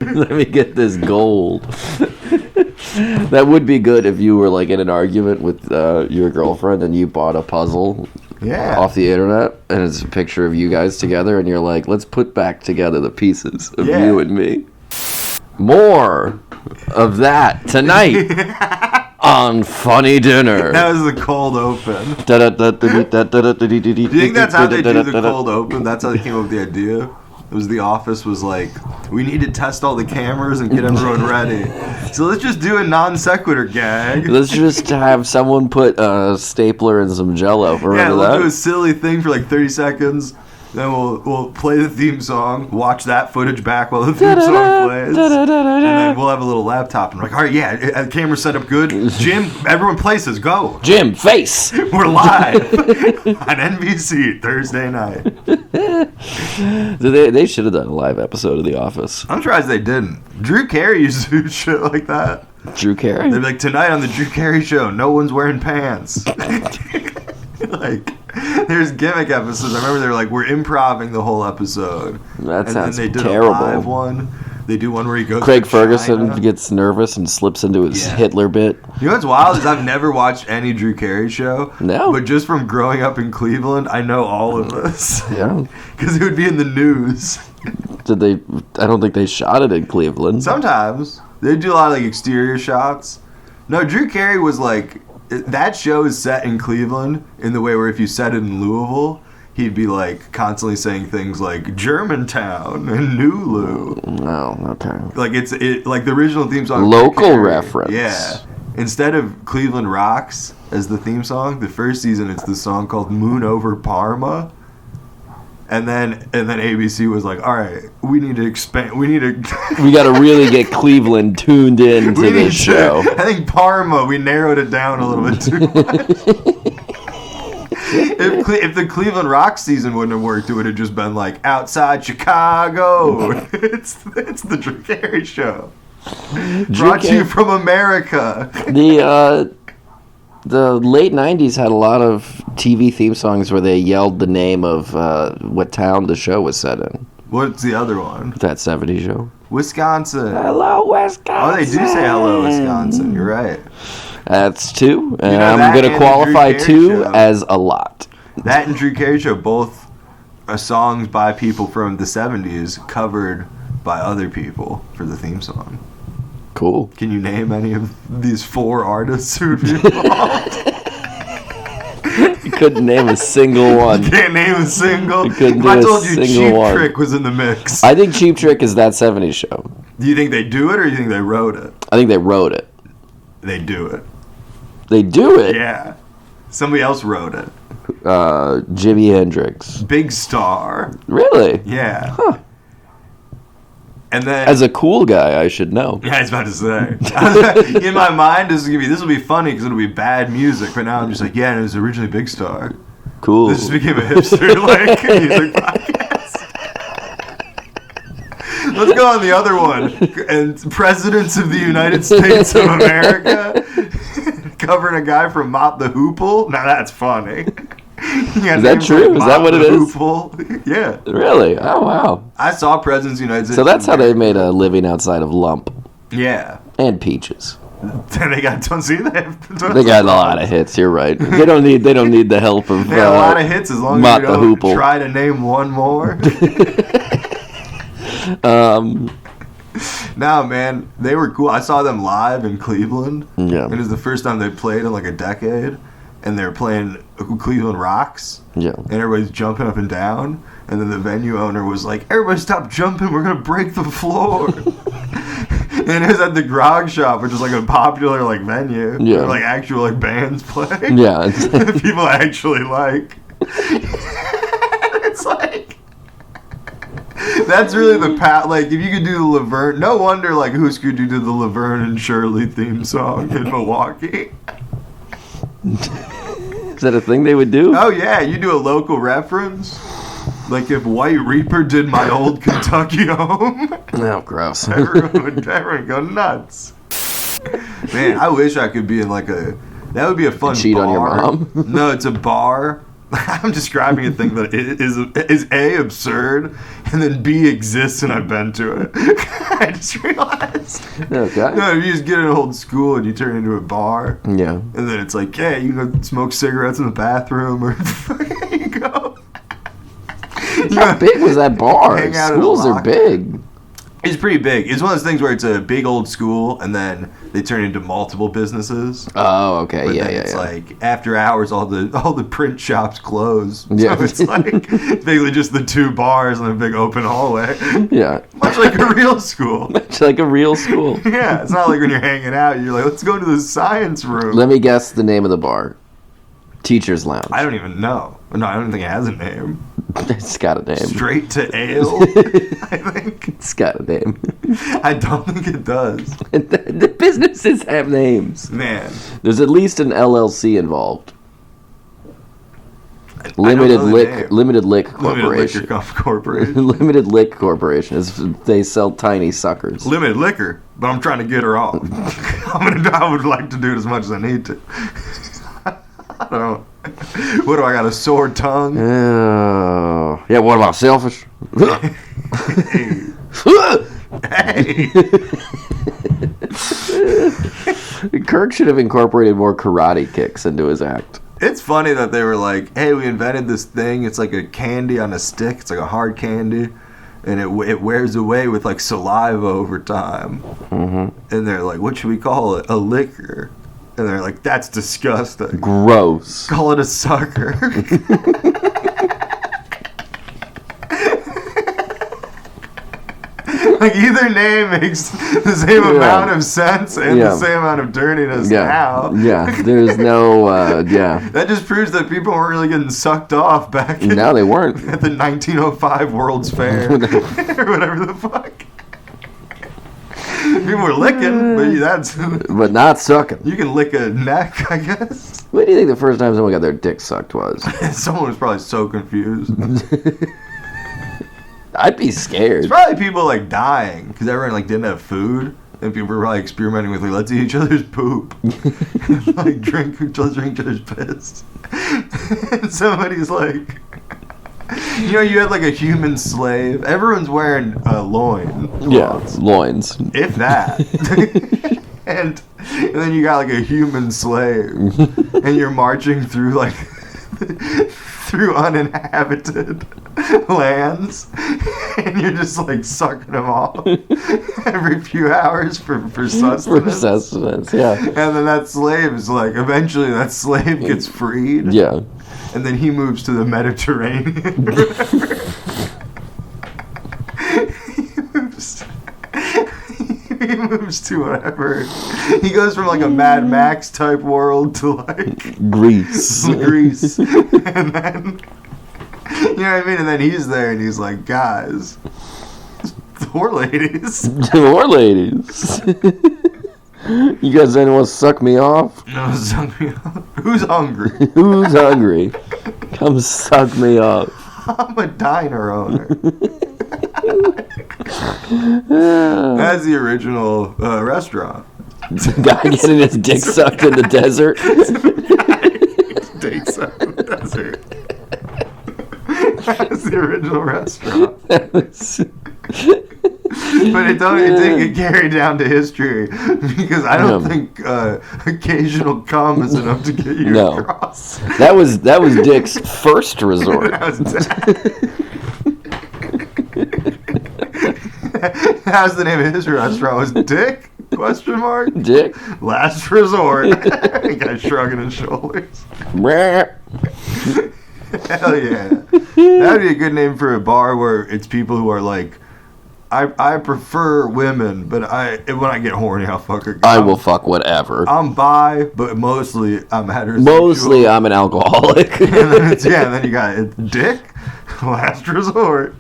Let me get this gold. That would be good if you were like in an argument with your girlfriend and you bought a puzzle off the internet and it's a picture of you guys together and you're like, let's put back together the pieces of you and me. More of that tonight on Funny Dinner. That was the cold open. Do you think that's how they do the cold open? That's how they came up with the idea? It was The Office was like, we need to test all the cameras and get everyone ready. So let's just do a non sequitur gag. Let's just have someone put a stapler and some Jello. Yeah, we'll do a silly thing for like 30 seconds. Then we'll play the theme song, watch that footage back while the theme song plays, and then we'll have a little laptop and we're like, all right, yeah, camera set up good. Jim, everyone places, go. Jim, face. We're live on NBC Thursday night. They should have done a live episode of The Office. I'm surprised they didn't. Drew Carey used to do shit like that. Drew Carey? They'd be like, tonight on the Drew Carey show, no one's wearing pants. Like, there's gimmick episodes. I remember they were like, we're improvising the whole episode. That sounds then they did terrible. A live one. They do one where he goes Craig to Ferguson China. gets nervous and slips into his Hitler bit. You know what's wild is I've never watched any Drew Carey show. No. But just from growing up in Cleveland, I know all of this. Yeah. Because it would be in the news. Did they? I don't think they shot it in Cleveland. Sometimes. They do a lot of like exterior shots. No, Drew Carey was like, that show is set in Cleveland in the way where if you set it in Louisville, he'd be like constantly saying things like Germantown and Nulu. Oh, okay. Like like the original theme song. Local reference. Yeah. Instead of Cleveland Rocks as the theme song, the first season it's the song called Moon Over Parma. And then ABC was like, all right, we need to expand. We got to really get Cleveland tuned in to this show. I think Parma, we narrowed it down a little bit too much. If the Cleveland Rock season wouldn't have worked, it would have just been like outside Chicago. It's the Drew Carey show. Brought to you from America. The late 90s had a lot of TV theme songs where they yelled the name of what town the show was set in. What's the other one? That 70s show. Wisconsin. Hello, Wisconsin. Oh, they do say hello, Wisconsin. You're right. That's two. And I'm going to qualify two as a lot. That and Drew Carey show, both are songs by people from the 70s covered by other people for the theme song. Cool. Can you name any of these four artists who would be involved? You couldn't name a single one. You can't name a single? You couldn't I do told a you single Cheap one. Trick was in the mix. I think Cheap Trick is that 70s show. Do you think they do it or do you think they wrote it? I think they wrote it. They do it. They do it? Yeah. Somebody else wrote it. Jimi Hendrix. Big Star. Really? Yeah. Huh. And then, as a cool guy, I should know. Yeah, I was about to say. In my mind, this will be funny because it'll be bad music. But now I'm just like, yeah, and it was originally Big Star. Cool. This just became a hipster like music podcast. Let's go on the other one. And Presidents of the United States of America covering a guy from Mott the Hoople. Now that's funny. Is that true? Is that what it is? Yeah. Really? Oh, wow. I saw Presidents of the United States. So that's how they made a living outside of Lump. Yeah. And Peaches. They got They got a lot of hits. You're right. They don't need the help of. They got a lot of hits as long as you don't try to name one more. Nah, man, they were cool. I saw them live in Cleveland. Yeah. It was the first time they played in like a decade. And they were playing Cleveland Rocks. Yeah. And everybody's jumping up and down. And then the venue owner was like, everybody stop jumping. We're going to break the floor. And it was at the Grog Shop, which is like a popular like venue. Yeah. Where like actual like bands play. Yeah. People actually like. It's like. That's really the like if you could do the Laverne, no wonder like Husker Du did the Laverne and Shirley theme song in Milwaukee. Is that a thing they would do? Oh yeah, you do a local reference. Like if White Reaper did My Old Kentucky Home. Oh, gross. everyone would go nuts. Man, I wish I could be in like that would be a fun cheat bar. on your mom? No, it's a bar I'm describing a thing that is A, absurd, and then B, exists, and I've been to it. I just realized. Okay. No, if you just get in an old school and you turn into a bar. Yeah. And then it's like, yeah, you can go smoke cigarettes in the bathroom, or you go. How big was that bar? Schools are big. It's pretty big. It's one of those things where it's a big old school, and then they turn into multiple businesses. Oh, okay, but it's like after hours, all the print shops close. Yeah. So it's like basically just the 2 bars and a big open hallway. Yeah, much like a real school. Much like a real school. Yeah, it's not like when you're hanging out, you're like, let's go to the science room. Let me guess the name of the bar. Teacher's Lounge. I don't even know. No, I don't think it has a name. It's got a name. Straight to Ale, I think. It's got a name. I don't think it does. The businesses have names. Man. There's at least an LLC involved. Limited Lick Corporation. Limited Lick Corporation. They sell tiny suckers. Limited liquor, but I'm trying to get her off. I would like to do it as much as I need to. I don't know. What do I got? A sore tongue? Yeah. What about selfish? Hey. Kirk should have incorporated more karate kicks into his act. It's funny that they were like, "Hey, we invented this thing. It's like a candy on a stick. It's like a hard candy, and it wears away with like saliva over time." Mm-hmm. And they're like, "What should we call it? A liquor?" And they're like, "That's disgusting. Gross. Call it a sucker." Like either name makes the same amount of sense and the same amount of dirtiness now. Yeah, there's no, That just proves that people weren't really getting sucked off back No, they weren't. At the 1905 World's Fair. Or whatever the fuck. People were licking, but not sucking. You can lick a neck, I guess. What do you think the first time someone got their dick sucked was? Someone was probably so confused. I'd be scared. It's probably people like dying because everyone like didn't have food, and people were probably experimenting with like, let's eat each other's poop, like drink each other's piss. And somebody's like, you had like a human slave. Everyone's wearing loin cloths. Yeah, loins. If that. and then you got like a human slave, and you're marching through like through uninhabited lands, and you're just like sucking them off every few hours for sustenance. For sustenance, yeah. And then that slave is like, eventually that slave gets freed. Yeah. And then he moves to the Mediterranean. He moves to whatever. He goes from like a Mad Max type world to like Greece. And then, you know what I mean? And then he's there and he's like, guys, whore ladies. You guys anyone suck me off? No, suck me off. Who's hungry? Who's hungry? Come suck me off. I'm a diner owner. That's the original restaurant. The guy getting his dick sucked in the desert. Dick sucked in the desert. That's the original restaurant. But it didn't get carried down to history because I don't think occasional cum is enough to get you across. That was Dick's first resort. That was the name of his restaurant. Was Dick? Question mark. Dick. Last resort. The guy shrugging his shoulders. Hell yeah. That'd be a good name for a bar where it's people who are like, I prefer women, but when I get horny, I'll fuck a guy. I will fuck whatever. I'm bi, but mostly I'm heterosexual. Mostly I'm an alcoholic. And then you got Dick, last resort.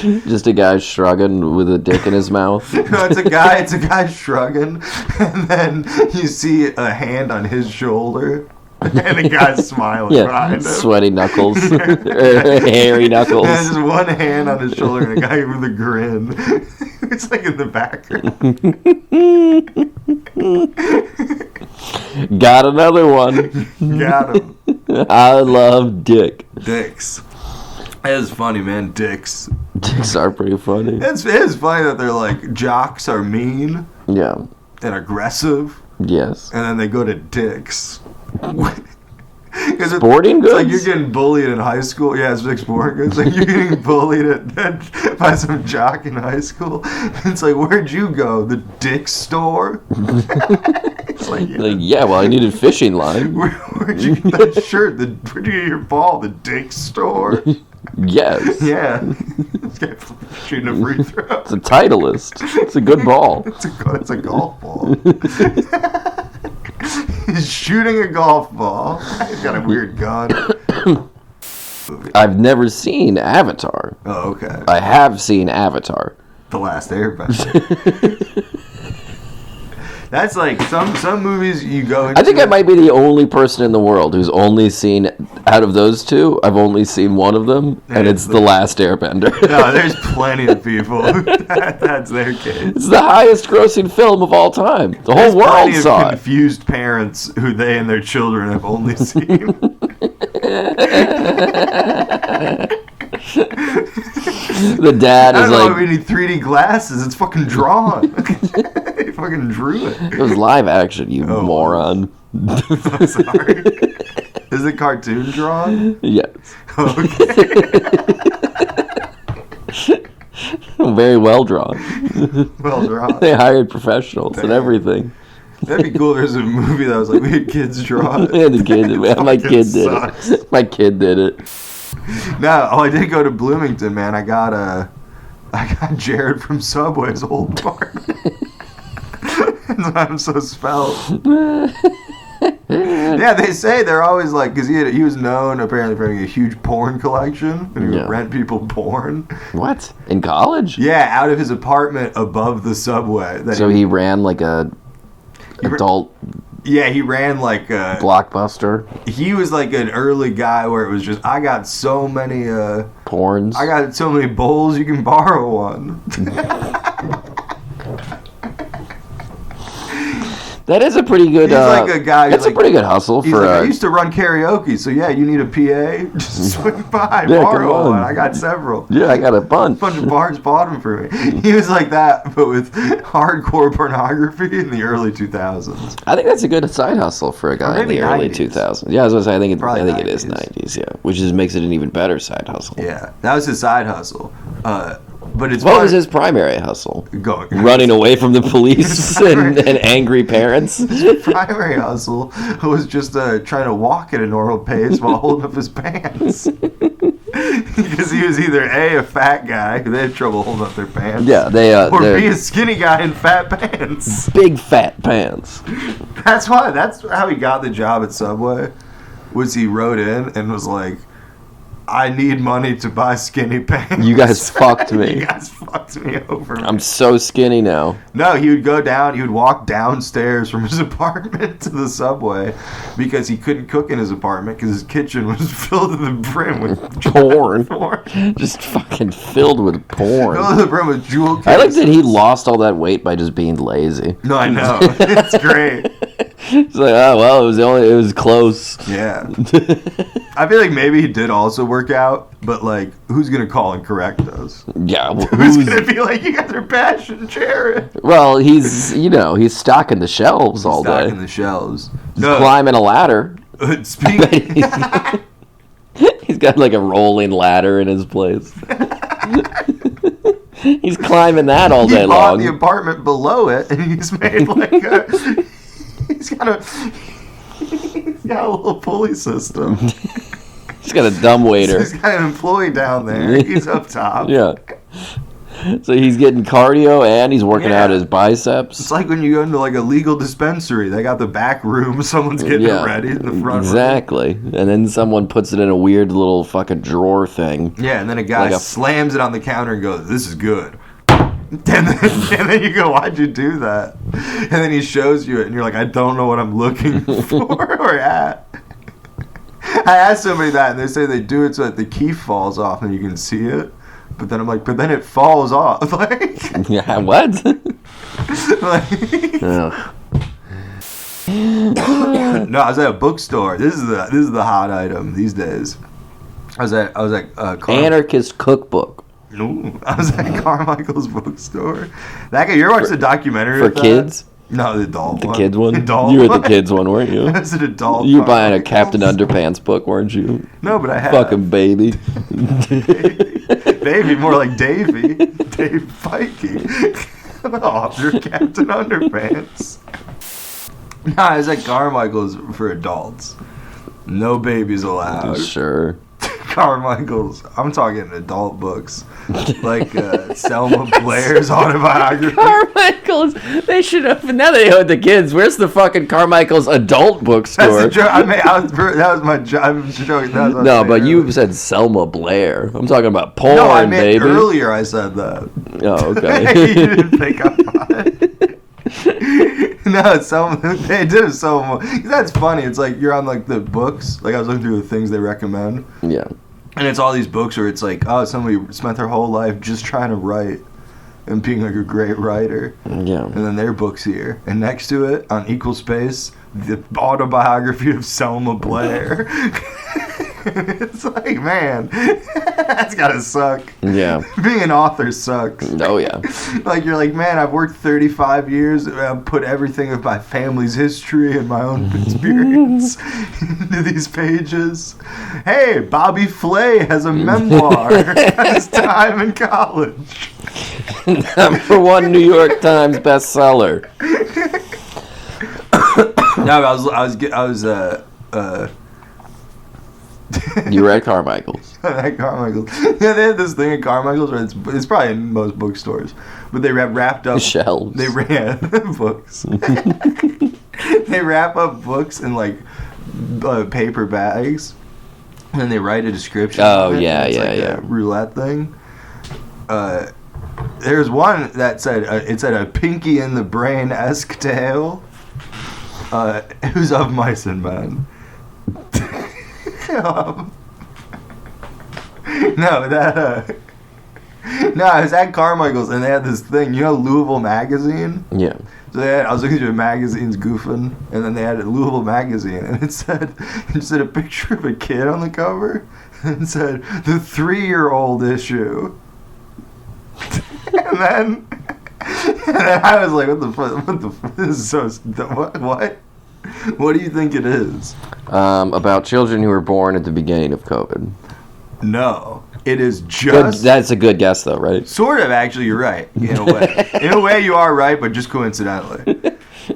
Just a guy shrugging with a dick in his mouth. No, it's a guy shrugging, and then you see a hand on his shoulder. And the guy's smiling behind him. Sweaty knuckles. Hairy knuckles. And just one hand on his shoulder and a guy with a grin. It's like in the background. Got another one. Got him. I love dick. Dicks. It is funny, man. Dicks. Dicks are pretty funny. It is funny that they're like, jocks are mean. Yeah. And aggressive. Yes. And then they go to dicks. Sporting goods? It's like you're getting bullied in high school. Yeah, it's like sporting goods. Like you're getting bullied by some jock in high school. It's like, where'd you go? The dick store? It's like, yeah, well, I needed fishing line. Where'd you get that shirt? Where'd you get your ball? The dick store? Yes. Yeah. Shooting a free throw. It's a Titleist. It's a good ball. It's a golf ball. He's shooting a golf ball. He's got a weird gun. I've never seen Avatar. Oh, okay. I have seen Avatar. The Last Airbender. That's like some movies you go into. I think I might be the only person in the world who's only seen, out of those two, I've only seen one of them, and it's The Last Airbender. No, there's plenty of people. That's their case. It's the highest grossing film of all time. The whole world saw it. Confused parents who they and their children have only seen. The dad is like, we need 3D glasses. It's fucking drawn. He fucking drew it. It was live action, you moron. I'm sorry. Is it cartoon drawn? Yes. Okay. Very well drawn. Well drawn. They hired professionals and everything. That'd be cool if there's a movie that was like, we had kids draw it. Yeah, the kid, my kid did it. My kid did it. No, I did go to Bloomington, man. I got Jared from Subway's old apartment. That's why I'm so spelled. Yeah, they say they're always like, because he was known apparently for having a huge porn collection, and he would rent people porn. What? In college? Yeah, out of his apartment above the Subway. So he ran like a adult. Yeah, he ran like a Blockbuster. He was like an early guy where it was just, I got so many porns. I got so many bowls, you can borrow one. That is a pretty good. He's like a guy. That's a pretty good hustle for. I used to run karaoke, so yeah, you need a PA. Just swing by, borrow one. I got several. Yeah, I got a bunch. A bunch of bars bought them for me. He was like that, but with hardcore pornography in the early 2000s. I think that's a good side hustle for a guy in the early 2000s. Yeah, I was gonna say I think it is 90s. Yeah, which makes it an even better side hustle. Yeah, that was his side hustle. But it's what was his primary hustle? Running away from the police and angry parents. His primary hustle was just trying to walk at a normal pace while holding up his pants. Because he was either a fat guy, they had trouble holding up their pants. Yeah, or B, a skinny guy in fat pants. Big fat pants. That's how he got the job at Subway. Was he wrote in and was like, I need money to buy skinny pants. You guys fucked me. You guys fucked me over. I'm so skinny now. No, he would walk downstairs from his apartment to the Subway because he couldn't cook in his apartment because his kitchen was filled to the brim with porn. Just fucking filled with porn. Filled to the brim with jewel cases. I like that he lost all that weight by just being lazy. No, I know. It's great. It's like, oh well, it was close. Yeah. I feel like maybe he did also work out, but like, who's gonna call and correct us? Yeah, well, who's gonna be like, you guys are bashing Jared? Well, he's stocking the shelves all day. Stocking the shelves. He's climbing a ladder. He's got like a rolling ladder in his place. He's climbing that all day long. He bought the apartment below it, and he's made like a. He's got a little pulley system. He's got a dumbwaiter. He's got an employee down there. He's up top. Yeah. So he's getting cardio and he's working out his biceps. It's like when you go into like a legal dispensary. They got the back room. Someone's getting it ready in the front Exactly. room. And then someone puts it in a weird little fucking drawer thing. Yeah, and then a guy slams it on the counter and goes, "This is good." And then you go, "Why'd you do that?" And then he shows you it, and you're like, "I don't know what I'm looking for or at." I asked somebody that, and they say they do it so that the key falls off and you can see it. But then I'm like, but then it falls off. Like, yeah, what? like, No, I was at a bookstore. This is the hot item these days. I was at Anarchist Cookbook. No, I was at Carmichael's bookstore. That guy, you ever watched the documentary for kids? No, the adult one. The kids one? Adult You were one. the kids one, weren't you? It was an adult. You were buying a Captain Underpants book, weren't you? No, but I had. Fucking baby. Baby, more like Davey. Dave Pikey. Author of Captain Underpants. No, I was at Carmichael's for adults. No babies allowed. Sure. Carmichael's. I'm talking adult books, like Selma Blair's autobiography. Carmichael's. They should have. Now they own the kids. Where's the fucking Carmichael's adult bookstore? That's the joke. That was my joke. I'm joking. No, but you said Selma Blair. I'm talking about porn, no, I meant baby. earlier I said that. Oh, okay. You didn't pick up on it. No, it's Selma. They did Selma. That's funny. It's like you're on like the books. Like I was looking through the things they recommend. Yeah. And it's all these books where it's like, oh, somebody spent their whole life just trying to write and being like a great writer. Yeah. And then their book's here. And next to it, on equal space, the autobiography of Selma Blair. It's like, man, that's gotta suck. Yeah. Being an author sucks. Oh, yeah. Like, you're like, man, I've worked 35 years. I've put everything of my family's history and my own experience into these pages. Hey, Bobby Flay has a memoir of his time in college. #1 New York Times bestseller. No, I was You were at Carmichael's. At Carmichael's. Yeah, they had this thing at Carmichael's where it's probably in most bookstores, but they wrapped up shelves. They ran books. They wrap up books in like paper bags, and then they write a description. Oh, of it. yeah, It's yeah, like yeah. a roulette thing. There's one that said it said a Pinky in the Brain-esque tale. Who's of mice and men. No, I was at Carmichael's and they had this thing, you know, Louisville Magazine. Yeah. So I was looking through magazines goofing, and then they had a Louisville Magazine, and it said a picture of a kid on the cover, and it said the 3-year-old issue. and then I was like, what the fuck? This is so what? What do you think it is? About children who were born at the beginning of COVID. No. It is just... That's a good guess, though, right? Sort of, actually, you're right, in a way. In a way, you are right, but just coincidentally.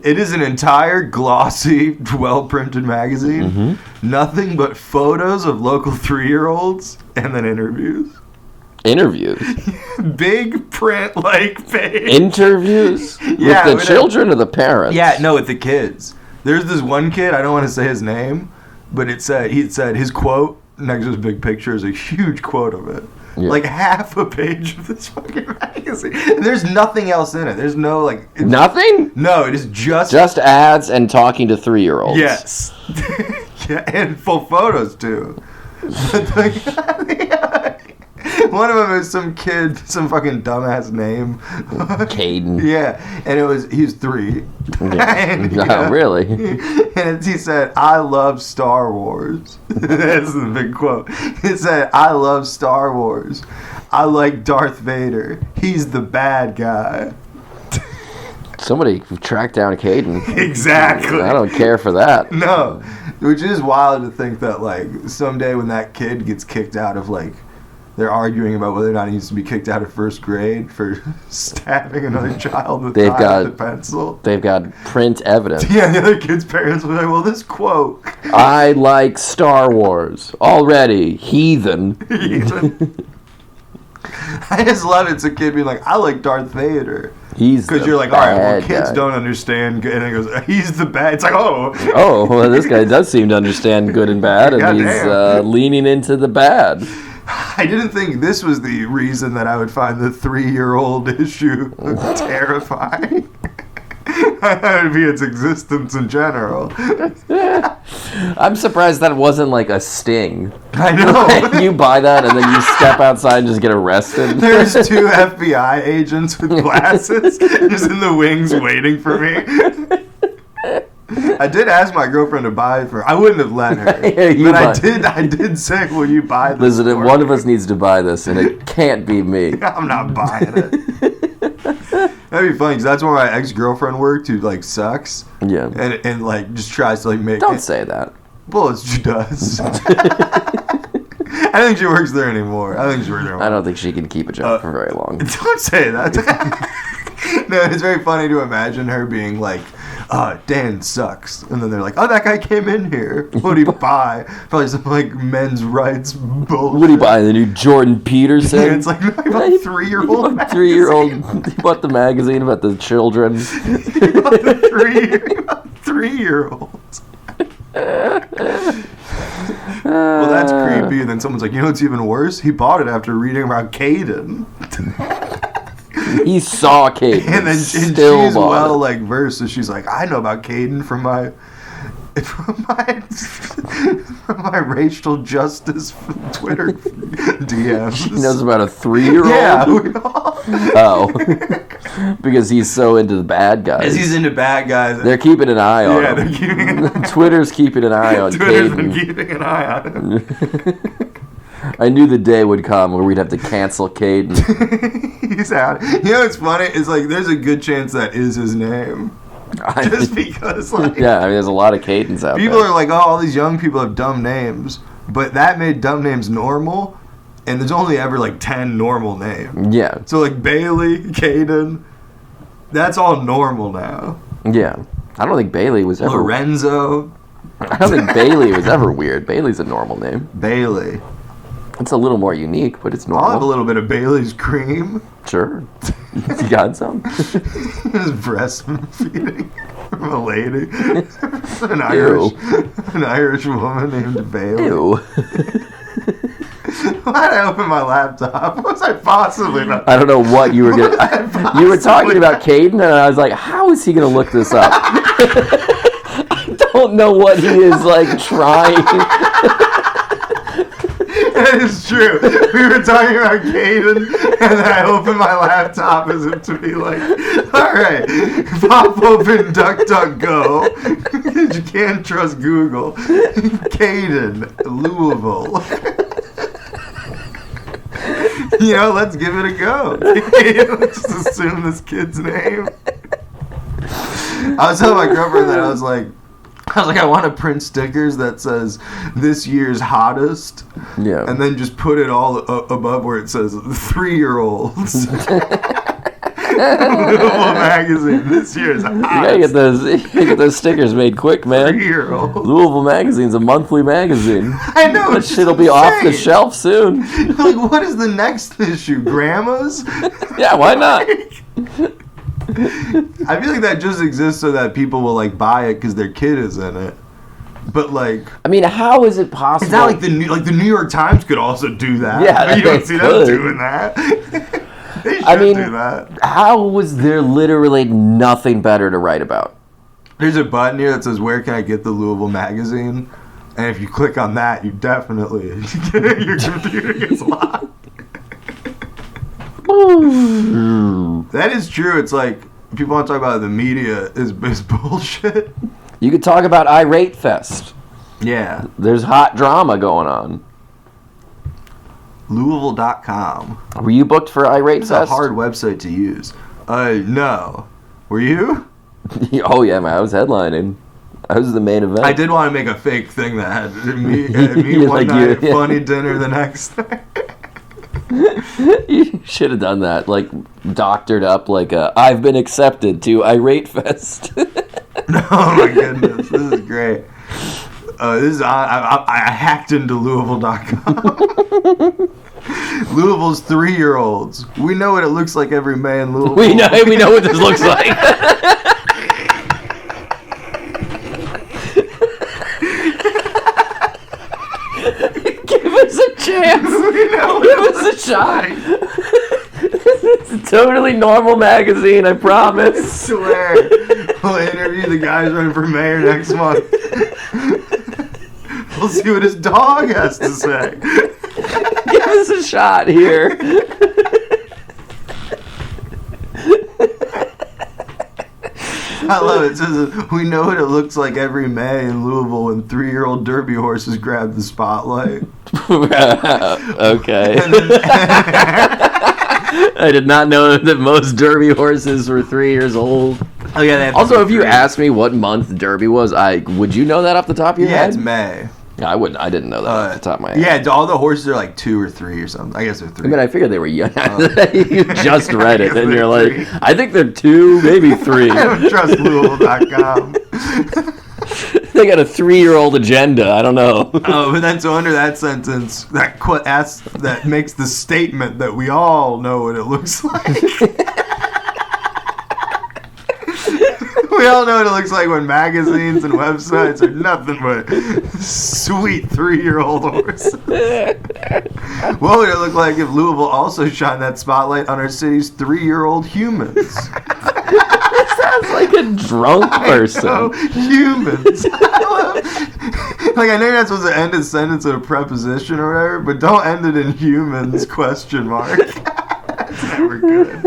It is an entire glossy, well-printed magazine. Mm-hmm. Nothing but photos of local 3-year-olds and then interviews. Interviews? Big print, like, page. Interviews? Yeah, with the children or the parents? Yeah, no, with the kids. There's this one kid, I don't want to say his name, but he said his quote next to his big picture is a huge quote of it. Yeah. Like half a page of this fucking magazine. There's nothing else in it. There's no like... Nothing? No, it is just... Just ads and talking to 3-year-olds. Yes. Yeah, and full photos too. One of them is some kid, some fucking dumbass name. Kayden. Yeah, and he's 3. Yeah. And, really? And he said, I love Star Wars. That's the big quote. It said, I love Star Wars. I like Darth Vader. He's the bad guy. Somebody tracked down Kayden. Exactly. I don't care for that. No. Which is wild to think that, like, someday when that kid gets kicked out of, like, they're arguing about whether or not he needs to be kicked out of first grade for stabbing another child with a pencil. They've got print evidence. Yeah, the other kid's parents were like, well, this quote. I like Star Wars. Already. Heathen. I just love it. It's a kid being like, I like Darth Vader. Because you're like, all right, well, kids don't understand. And it goes, he's the bad. It's like, oh. Oh, well, this guy does seem to understand good and bad, and he's leaning into the bad. I didn't think this was the reason that I would find the 3-year-old issue terrifying. I thought it would be its existence in general. I'm surprised that wasn't like a sting. I know. You buy that and then you step outside and just get arrested. There's 2 FBI agents with glasses just in the wings waiting for me. I did ask my girlfriend to buy it for. I wouldn't have let her. I did say, "Will you buy this?" Listen, one of us needs to buy this, and it can't be me. I'm not buying it. That'd be funny because that's where my ex-girlfriend worked, who like sucks. Yeah. And like just tries to like make. Don't say that. Well, she does. I think she works there anymore. I don't think she can keep a job for very long. Don't say that. No, it's very funny to imagine her being like, Dan sucks. And then they're like, oh, that guy came in here. What did he buy? Probably some like men's rights bullshit. What did he buy? The new Jordan Peterson? Yeah, it's like, no, he bought 3-year-old magazine. He bought the magazine about the children. He bought the 3-year-olds. Well, that's creepy. And then someone's like, you know what's even worse? He bought it after reading about Kayden. He saw Kayden. And then she's well like versed, so she's like, I know about Kayden from my racial justice Twitter DMs. She knows about a 3-year-old? Yeah. Oh. Because he's so into the bad guys. As he's into bad guys. They're keeping an eye on him. Yeah, they're keeping an eye. Twitter's keeping an eye on Twitter's Kayden. been keeping an eye on him. I knew the day would come where we'd have to cancel Kayden. He's out. You know what's funny? It's like there's a good chance that is his name. Just because, like... Yeah, I mean, there's a lot of Kaydens out there. People are like, oh, all these young people have dumb names. But that made dumb names normal. And there's only ever, like, 10 normal names. Yeah. So, like, Bailey, Kayden, that's all normal now. Yeah. I don't think Bailey was ever... Lorenzo. I don't think Bailey was ever weird. Bailey's a normal name. Bailey. It's a little more unique, but it's normal. I'll have a little bit of Bailey's cream. Sure. You got some? Just breastfeeding from a lady. An Irish woman named Bailey. Ew. Why did I open my laptop? What was I possibly not? I don't know what you were going to... You were talking about Kayden, and I was like, how is he going to look this up? I don't know what he is, like, trying... That is true. We were talking about Kayden, and then I opened my laptop as if to be like, all right, pop open DuckDuckGo, because you can't trust Google. Kayden, Louisville. You know, let's give it a go. Let's just assume this kid's name. I was telling my girlfriend that I was like, I want to print stickers that says this year's hottest. Yeah. And then just put it all above where it says 3-year-olds. Louisville Magazine, this year's hottest. You gotta get those stickers made quick, man. 3-year-olds. Louisville Magazine's a monthly magazine. I know. That shit'll be off the shelf soon. Like, what is the next issue? Grandma's? Yeah, why not? I feel like that just exists so that people will like buy it because their kid is in it. But like, I mean, how is it possible? It's not like the New York Times could also do that. Yeah, but you don't see them doing that. They should do that. How was there literally nothing better to write about? There's a button here that says, "Where can I get the Louisville Magazine?" And if you click on that, you definitely your computer gets locked. That is true. It's like people want to talk about the media is bullshit. You could talk about Irate Fest. Yeah. There's hot drama going on. Louisville.com. Were you booked for Irate Fest? It's a hard website to use. No. Were you? Oh yeah, man. I was headlining. I was the main event. I did want to make a fake thing that had me one night, funny dinner the next night. You should have done that, like doctored up, like I've been accepted to Irate Fest. Oh my goodness, this is great. I hacked into Louisville.com. Louisville's 3-year-olds. We know what it looks like every May in Louisville. We know what this looks like. Give us a chance. Give us a shot. It's a totally normal magazine, I promise. I swear. We'll interview the guys running for mayor next month. We'll see what his dog has to say. Give us a shot here. I love it. It says, we know what it looks like every May in Louisville when 3-year-old derby horses grab the spotlight. Okay. I did not know that most derby horses were 3 years old. Oh, yeah, also, if you asked me what month derby was, would you know that off the top of your head? Yeah, it's May. Yeah, I wouldn't. I didn't know that off the top of my head. Yeah, all the horses are like 2 or 3 or something. I guess they're 3. I mean, I figured they were young. You just read it, and you're like, 3. I think they're 2, maybe 3. I don't trust Louisville.com. They got a 3-year-old agenda. I don't know. Oh, but then so under that sentence, that makes the statement that we all know what it looks like. We all know what it looks like when magazines and websites are nothing but sweet 3-year-old horses. What would it look like if Louisville also shined that spotlight on our city's 3-year-old humans? Sounds like a drunk person. I know, humans. Like, I know you're not supposed to end a sentence with a preposition or whatever, but don't end it in humans, question mark. That's never good.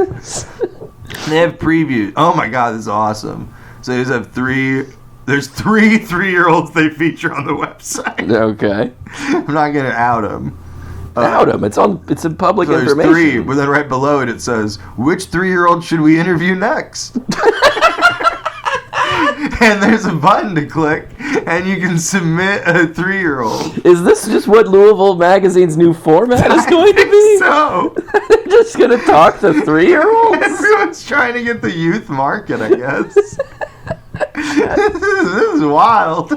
They have previews. Oh my god, this is awesome. So they just have there's 3 3-year-olds they feature on the website. Okay. I'm not going to out them. Out them. It's in public so information. There's 3, but then right below it says, which 3-year-old should we interview next? And there's a button to click, and you can submit a 3-year-old. Is this just what Louisville Magazine's new format is going to be? So. They're just going to talk to 3-year-olds? Everyone's trying to get the youth market, I guess. This is wild.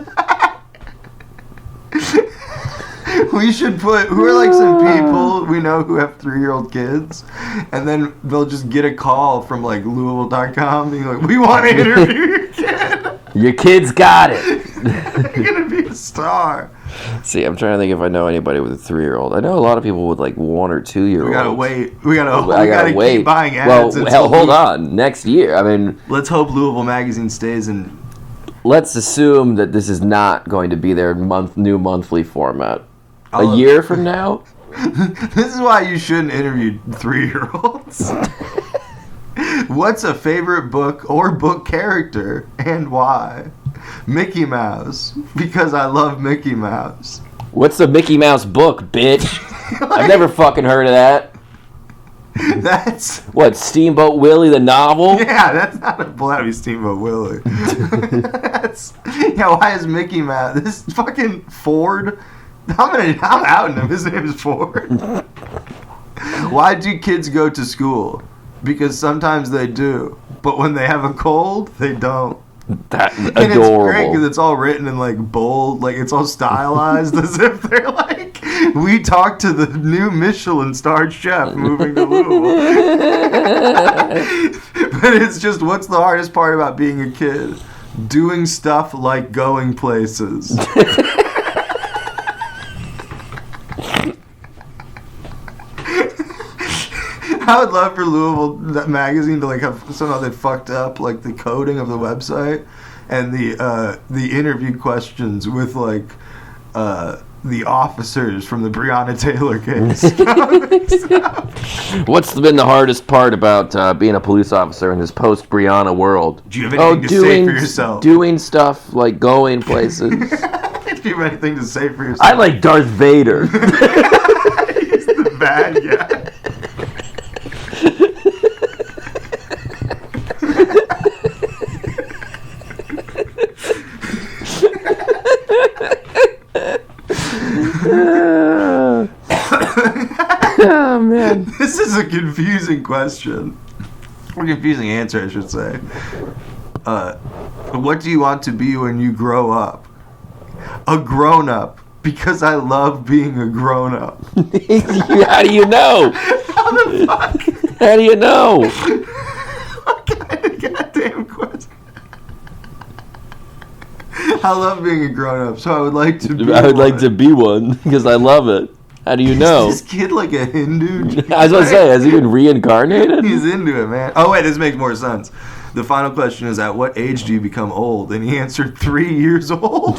We should put, who are like some people we know who have 3-year-old kids, and then they'll just get a call from like Louisville.com being like, we want to interview your kid. Your kid's got it. You're going to be a star. See, I'm trying to think if I know anybody with a 3-year-old. I know a lot of people with like 1 or 2-year-olds. We gotta wait. We gotta wait. Keep buying ads. Well, hell, hold on. Next year, I mean, let's hope Louisville Magazine stays in. Let's assume that this is not going to be their new monthly format. A year from now? This is why you shouldn't interview 3-year-olds. What's a favorite book or book character and why? Mickey Mouse, because I love Mickey Mouse. What's the Mickey Mouse book, bitch? I've never fucking heard of that. That's... What, Steamboat Willie the novel? Yeah, that's not a bloody Steamboat Willie. Why is Mickey Mouse... This fucking Ford... I'm outing him. His name is Ford. Why do kids go to school? Because sometimes they do. But when they have a cold, they don't. That's adorable. And it's great because it's all written in like bold, like it's all stylized as if they're like, we talked to the new Michelin starred chef moving to Louisville. But it's just, what's the hardest part about being a kid? Doing stuff like going places. I would love for Louisville Magazine to like have somehow they fucked up like the coding of the website and the interview questions with like the officers from the Breonna Taylor case. What's been the hardest part about being a police officer in this post-Breonna world? Do you have anything to say for yourself? Doing stuff like going places. Do you have anything to say for yourself? I like Darth Vader. He's the bad guy. Oh, man. This is a confusing question. Or confusing answer, I should say. What do you want to be when you grow up? A grown-up. Because I love being a grown-up. How do you know? How the fuck? How do you know? What kind of goddamn question? I love being a grown-up, so I would like to be I would like to be one, because I love it. How do you know? Is this kid like a Hindu? I was going to say, has he been reincarnated? He's into it, man. Oh, wait, this makes more sense. The final question is, at what age do you become old? And he answered 3 years old.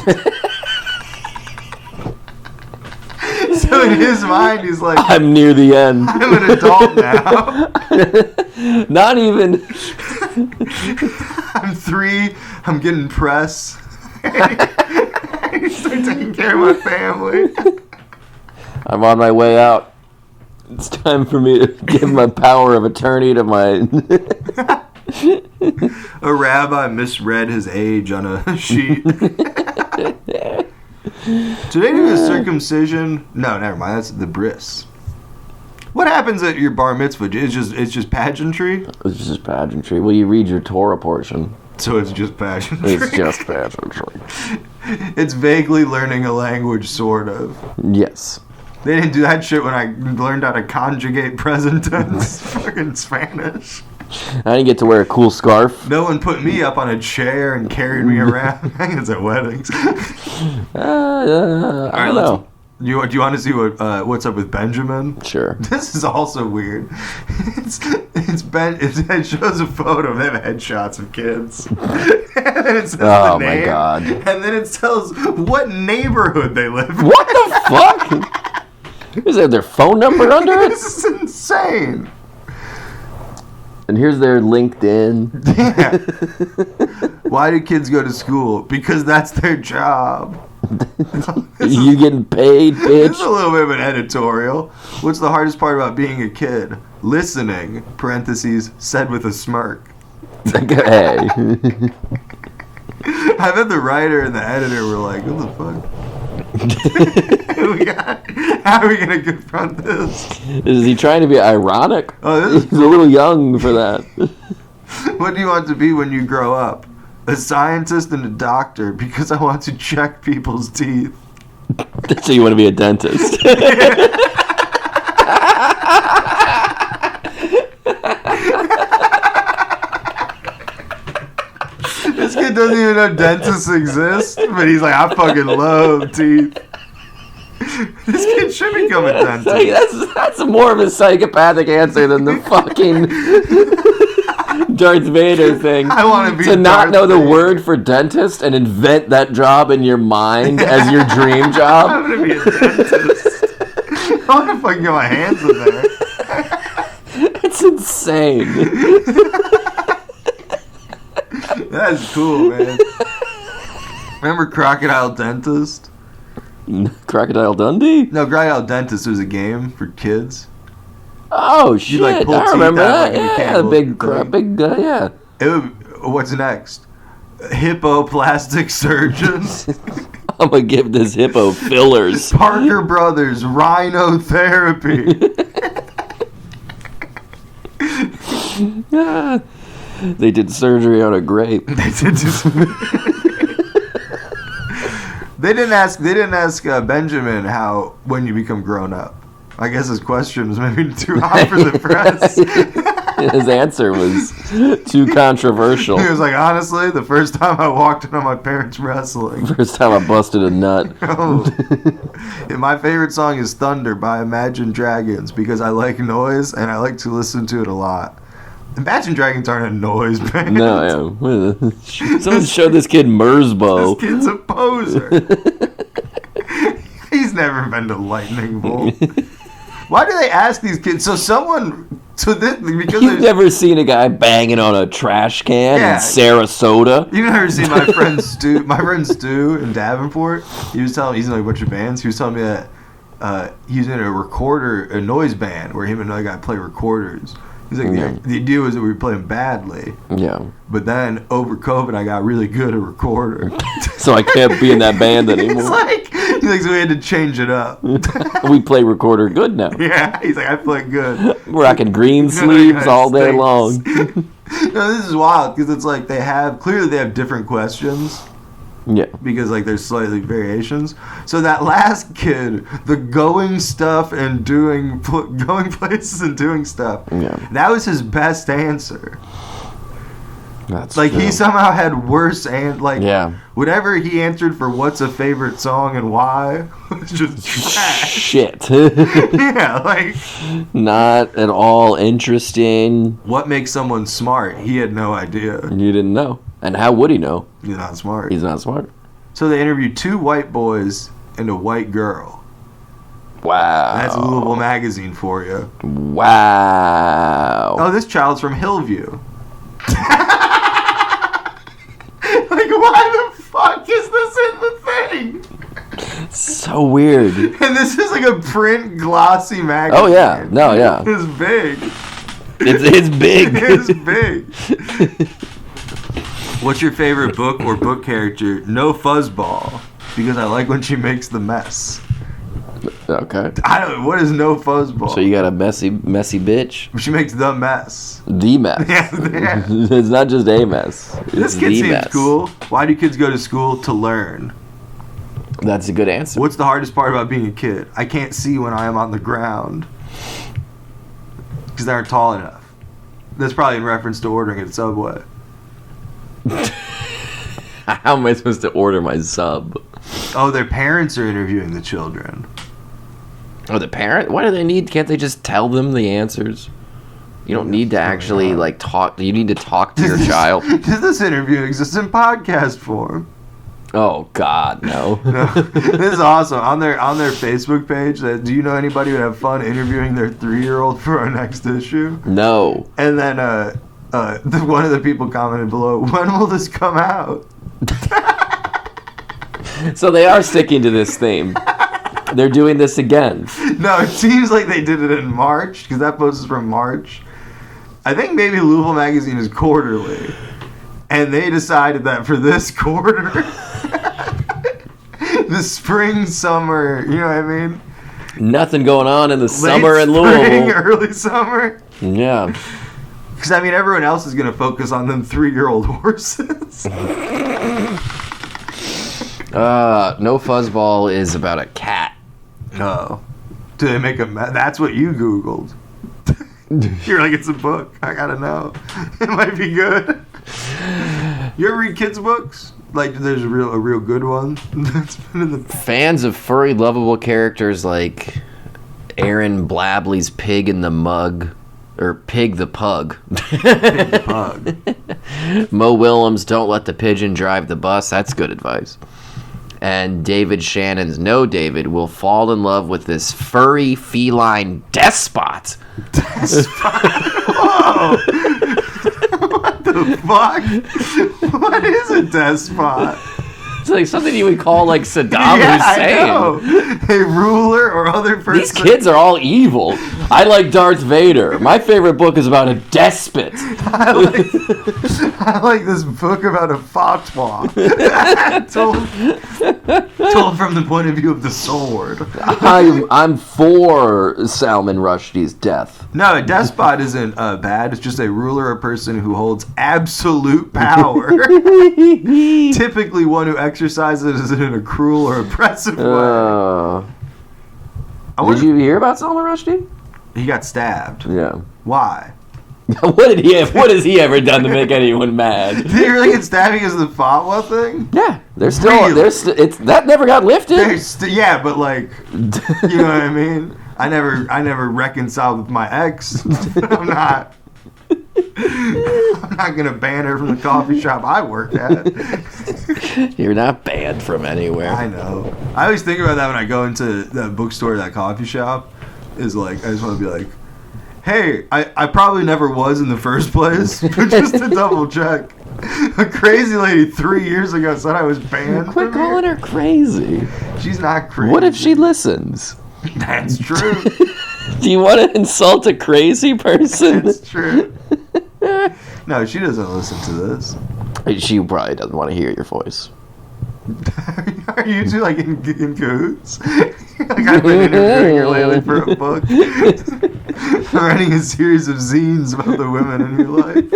So in his mind, he's like, I'm near the end. I'm an adult now. Not even... I'm 3. I'm getting press. I need to start taking care of my family. I'm on my way out. It's time for me to give my power of attorney to my... A rabbi misread his age on a sheet. Do they do a circumcision? No, never mind. That's the bris. What happens at your bar mitzvah? It's just pageantry? It's just pageantry. Well, you read your Torah portion. So it's just pageantry. It's just pageantry. It's vaguely learning a language, sort of. Yes. They didn't do that shit when I learned how to conjugate present tense fucking Spanish. I didn't get to wear a cool scarf. No one put me up on a chair and carried me around. I think it's at weddings. I don't know. Do you want to see what's up with Benjamin? Sure. This is also weird. It shows a photo. They have headshots of kids. And then it says the name, my God. And then it tells what neighborhood they live in. What the fuck? Is there their phone number under it? This is insane. And here's their LinkedIn. Yeah. Why do kids go to school? Because that's their job. You getting paid, bitch? It's a little bit of an editorial. What's the hardest part about being a kid? Listening, parentheses, said with a smirk. Hey. I bet the writer and the editor were like, what the fuck? How are we going to confront this? Is he trying to be ironic? Oh, He's a little young for that. What do you want to be when you grow up? A scientist and a doctor, because I want to check people's teeth. So you want to be a dentist? This kid doesn't even know dentists exist, but he's like, I fucking love teeth. This kid should become a dentist. That's more of a psychopathic answer than the fucking Darth Vader thing. I want to be to not Darth know the Vader. word for dentist and invent that job in your mind as your dream job. I'm gonna be a dentist. I want to fucking get my hands in there. It's insane. That's cool, man. Remember Crocodile Dentist? Crocodile Dundee? No, Crocodile Dentist was a game for kids. Oh shit! Like, pull I teeth remember out that. like a Yeah, candle big, yeah. What's next? Hippo plastic surgeons. I'm gonna give this hippo fillers. Parker Brothers rhinotherapy. They did surgery on a grape. They didn't ask Benjamin how when you become grown up. I guess his question was maybe too hot for the press. His answer was too controversial. He was like, honestly, the first time I walked into my parents' wrestling. First time I busted a nut. Oh. And my favorite song is Thunder by Imagine Dragons because I like noise and I like to listen to it a lot. Imagine Dragons aren't a noise band. No, yeah. Someone showed this kid Merzbow. This kid's a poser. He's never been to Lightning Bolt. Why do they ask these kids? Because You've never seen a guy banging on a trash can in Sarasota? You've never seen my friend Stu. My friend Stu in Davenport. He was telling me he's in a bunch of bands. He was telling me that he's in a noise band where him and another guy play recorders. He's like, the idea was that we were playing badly. Yeah. But then over COVID, I got really good at recorder. So I can't be in that band anymore. He's like, so we had to change it up. We play recorder good now. Yeah. He's like, I play good. We're rocking green sleeves all day long. No, this is wild because it's like they have different questions. Yeah. Because like there's slightly variations. So that last kid, the going places and doing stuff. Yeah. That was his best answer. That's like true. He somehow had worse whatever he answered for what's a favorite song and why was just trash. Shit. Yeah, like not at all interesting. What makes someone smart? He had no idea. You didn't know. And how would he know? He's not smart. He's not smart. So they interviewed 2 white boys and a white girl. Wow. That's Louisville Magazine for you. Wow. Oh, this child's from Hillview. So weird. And this is like a print glossy magazine. Oh yeah, no, yeah. It's big. It's big. It's big. What's your favorite book or book character? No Fuzzball, because I like when she makes the mess. Okay. I don't. What is No Fuzzball? So you got a messy bitch. She makes the mess. The mess. Yeah. It's not just a mess. This kid seems cool. Why do kids go to school? To learn. That's a good answer. What's the hardest part about being a kid? I can't see when I am on the ground because they aren't tall enough. That's probably in reference to ordering at Subway. How am I supposed to order my sub? Oh, their parents are interviewing the children. Oh, the parent? Why do they need? Can't they just tell them the answers? You don't need to actually like talk. You need to talk to your child. Does this interview exist in podcast form? Oh God, no. No. This is awesome. On their Facebook page, do you know anybody who would have fun interviewing their 3-year-old for our next issue? No. And then one of the people commented below, when will this come out? So they are sticking to this theme. They're doing this again. No, it seems like they did it in March, because that post is from March. I think maybe Louisville Magazine is quarterly. And they decided that for this quarter, the spring, summer, you know what I mean? Nothing going on in the Late summer in spring, Louisville. early summer. Yeah. Because, I mean, everyone else is going to focus on them 3-year-old horses. No Fuzzball is about a cat. Oh. Do they make a... That's what you Googled. You're like, it's a book. I gotta know. It might be good. You ever read kids' books? Like, there's a real good one that's been in the... Fans of furry, lovable characters like Aaron Blabley's Pig in the Mug, or Pig the Pug. Pig the Pug. Mo Willems' Don't Let the Pigeon Drive the Bus. That's good advice. And David Shannon's No David will fall in love with this furry feline despot. Despot? Whoa! What the fuck? What is a despot? It's like something you would call like Saddam Hussein. I know. A ruler or other person. These kids are all evil. I like Darth Vader. My favorite book is about a despot. I like this book about a fatwa. told from the point of view of the sword. I'm for Salman Rushdie's death. No, a despot isn't bad. It's just a ruler or person who holds absolute power. Typically one who exercises it in a cruel or oppressive way. Did you hear about Salman Rushdie? He got stabbed. Yeah. Why? What has he ever done to make anyone mad? Did he really get stabbed because of the fatwa thing? Yeah, that never got lifted. Yeah, but like, you know what I mean? I never reconciled with my ex. I'm not gonna ban her from the coffee shop I work at. You're not banned from anywhere. I know. I always think about that when I go into that bookstore, that coffee shop. Is like, I just want to be like, hey, I probably never was in the first place, but just to double check. A crazy lady 3 years ago said I was banned. Quit calling her crazy. She's not crazy. What if she listens? That's true. Do you want to insult a crazy person? That's true. No, she doesn't listen to this. She probably doesn't want to hear your voice. Are you two like in cahoots? Like I've been interviewing her lately for a book. I'm writing a series of zines about the women in your life.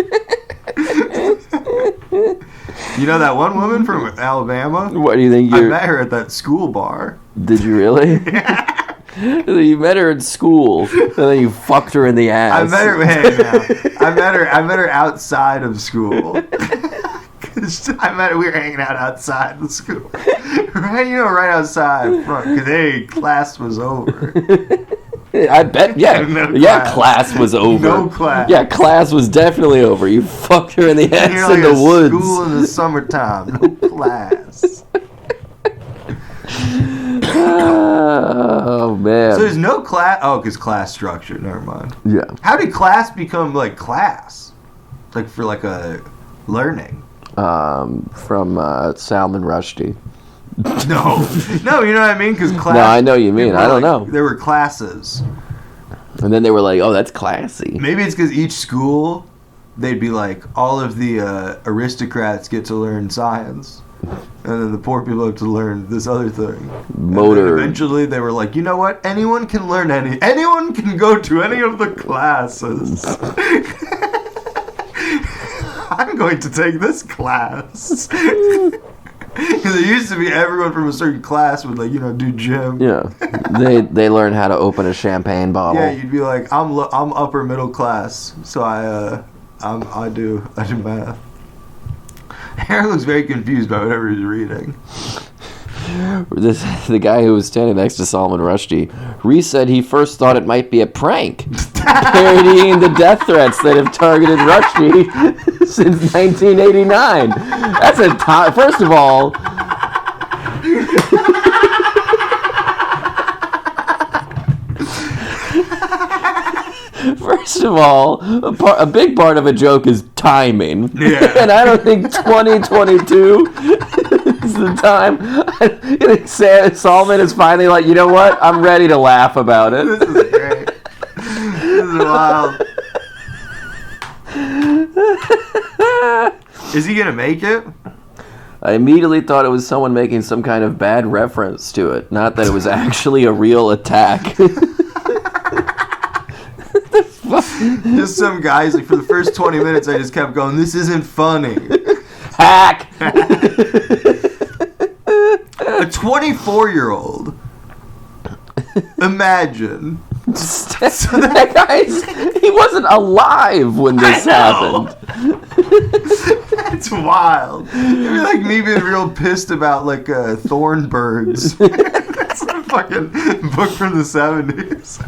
You know that one woman from Alabama? What do you think? I met her at that school bar. Did you really? Yeah. You met her in school, and then you fucked her in the ass. I met her. Hey, now. I met her outside of school. We were hanging out outside the school. Right outside front. Because, hey, class was over. I bet, yeah. Class was over. No class. Yeah, class was definitely over. You fucked her in the ass in the woods. School in the summertime. No class. Oh, man. So there's no class. Oh, because class structure. Never mind. Yeah. How did class become, like, class? Like, for, like, a learning? From Salman Rushdie. No, you know what I mean? Because No, I know you mean. I don't know. There were classes. And then they were like, oh, that's classy. Maybe it's because each school, they'd be like, all of the aristocrats get to learn science. And then the poor people have to learn this other thing. Motor. And eventually they were like, you know what? Anyone can learn anyone can go to any of the classes. I'm going to take this class. Because it used to be everyone from a certain class would do gym. Yeah, they learn how to open a champagne bottle. Yeah, you'd be like, I'm upper middle class, so I do math. Harry looks very confused by whatever he's reading. The guy who was standing next to Salman Rushdie, Reese said he first thought it might be a prank, parodying the death threats that have targeted Rushdie since 1989. That's a first of all. First of all, a big part of a joke is timing. Yeah. And I don't think 2022 is the time. I think Salman is finally like, you know what? I'm ready to laugh about it. This is great. This is wild. Is he going to make it? I immediately thought it was someone making some kind of bad reference to it, not that it was actually a real attack. Just some guys, like, for the first 20 minutes, I just kept going, this isn't funny. Hack! A 24-year-old. Imagine. That guy's, he wasn't alive when this happened. That's wild. It'd be like me being real pissed about, thorn birds. That's a fucking book from the 70s.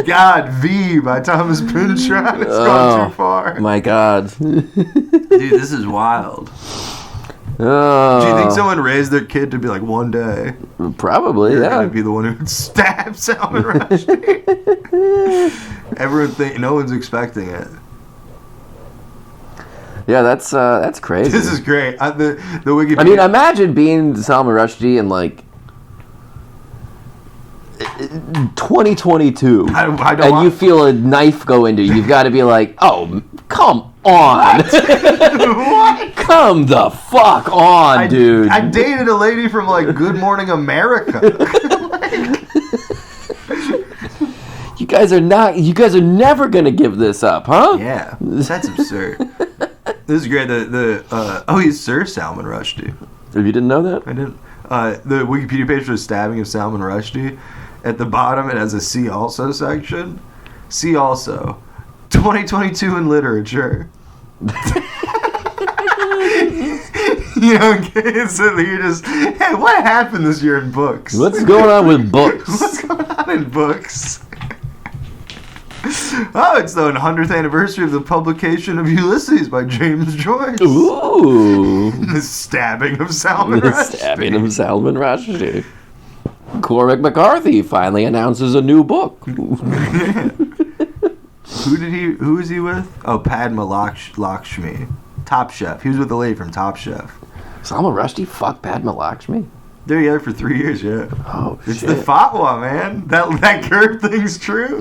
God, V by Thomas Pynchon. It's gone too far. My God. Dude, this is wild. Do you think someone raised their kid to be like, one day? Probably, You're yeah. gonna be the one who would stab Salman Rushdie. No one's expecting it. Yeah, that's crazy. This is great. The Wikipedia. I mean, imagine being Salman Rushdie in 2022, and you feel a knife go into you. You've got to be like, oh, come on. What? Come the fuck on, dude. I dated a lady from Good Morning America. You guys are never gonna give this up, huh? Yeah, that's absurd. This is great. He's Sir Salman Rushdie. If you didn't know that, I didn't. The Wikipedia page for the stabbing of Salman Rushdie. At the bottom, it has a "See Also" section. See also, 2022 in literature. So you just, hey, what happened this year in books? What's going on with books? What's going on in books? Oh, it's the 100th anniversary of the publication of Ulysses by James Joyce. Ooh. The stabbing of Salman Rushdie. Cormac McCarthy finally announces a new book. Who is he with? Oh, Padma Lakshmi. Top Chef. He was with the lady from Top Chef. Salman Rushdie fucked Padma Lakshmi? They're together for 3 years, yeah. Oh, it's shit. The fatwa, man. That curve thing's true.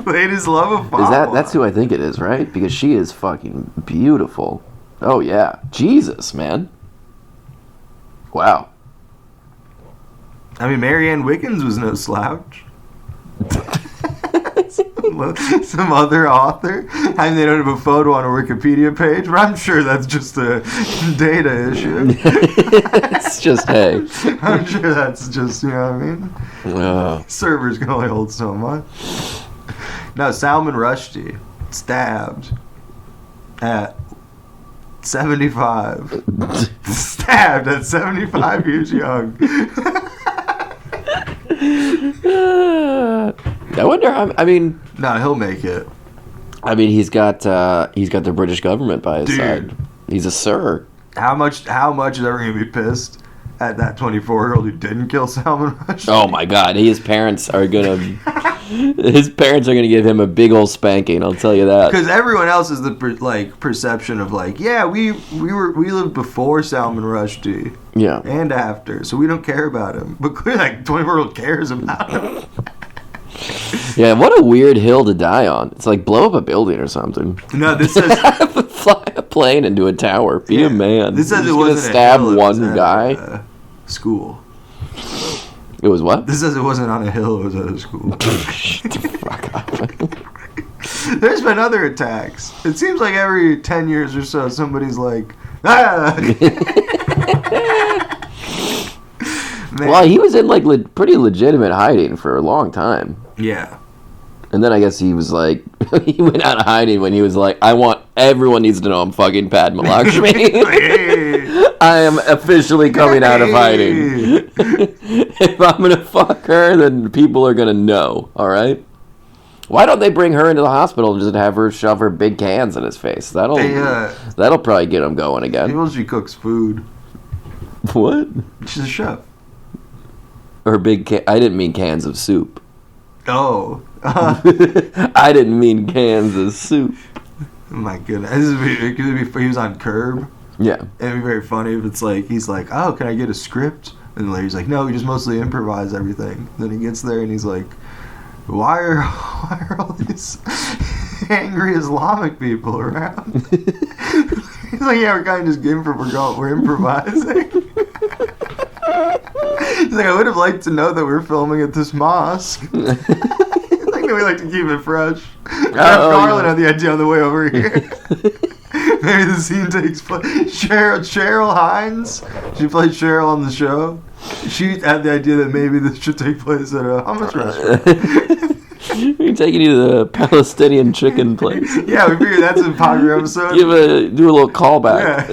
Ladies love a fatwa. That's who I think it is, right? Because she is fucking beautiful. Oh, yeah. Jesus, man. Wow. I mean, Marianne Wiggins was no slouch. Some other author. I mean, they don't have a photo on a Wikipedia page, but I'm sure that's just a data issue. It's just, hey. I'm sure that's just, you know what I mean? Servers can only hold so much. No, Salman Rushdie stabbed at 75. Stabbed at 75 years young. I wonder how. I mean, no, he'll make it. I mean, he's got the British government by his side. He's a sir. How much is everyone gonna be pissed at that 24-year-old who didn't kill Salman Rushdie? Oh my God, his parents are gonna His parents are gonna give him a big old spanking. I'll tell you that. Because everyone else is the perception of like, yeah, we lived before Salman Rushdie. Yeah. And after, so we don't care about him. But clearly, like 24-year-old cares about him. Yeah, what a weird hill to die on. It's like blow up a building or something. No, this says fly a plane into a tower. Be a man. This says You're it wasn't stab a hill, one guy. School. It was what? This says it wasn't on a hill. It was at a school. Shut the fuck up. There's been other attacks. It seems like every 10 years or so, somebody's like, ah. Well, he was in like pretty legitimate hiding for a long time. Yeah. And then I guess he was like, he went out of hiding when he was like, everyone needs to know I'm fucking Padma Lakshmi. I am officially coming out of hiding. If I'm going to fuck her, then people are going to know, all right? Why don't they bring her into the hospital and just have her shove her big cans in his face? That'll probably get him going again. People, she cooks food. What? She's a chef. Her big I didn't mean cans of soup. Oh. I didn't mean cans of soup. Oh my goodness. He was on Curb. Yeah. It'd be very funny if it's like, he's like, oh, can I get a script? And Larry's like, no, we just mostly improvise everything. Then he gets there and he's like, why are all these angry Islamic people around? He's like, yeah, we're kind of just we're improvising. He's like, I would have liked to know that we're filming at this mosque. Like, we like to keep it fresh. Garland had the idea on the way over here. Maybe the scene takes place. Cheryl Hines, she played Cheryl on the show. She had the idea that maybe this should take place at a hummus restaurant. We're taking you to the Palestinian chicken place. Yeah, we figured that's a popular episode. Do a little callback. Yeah.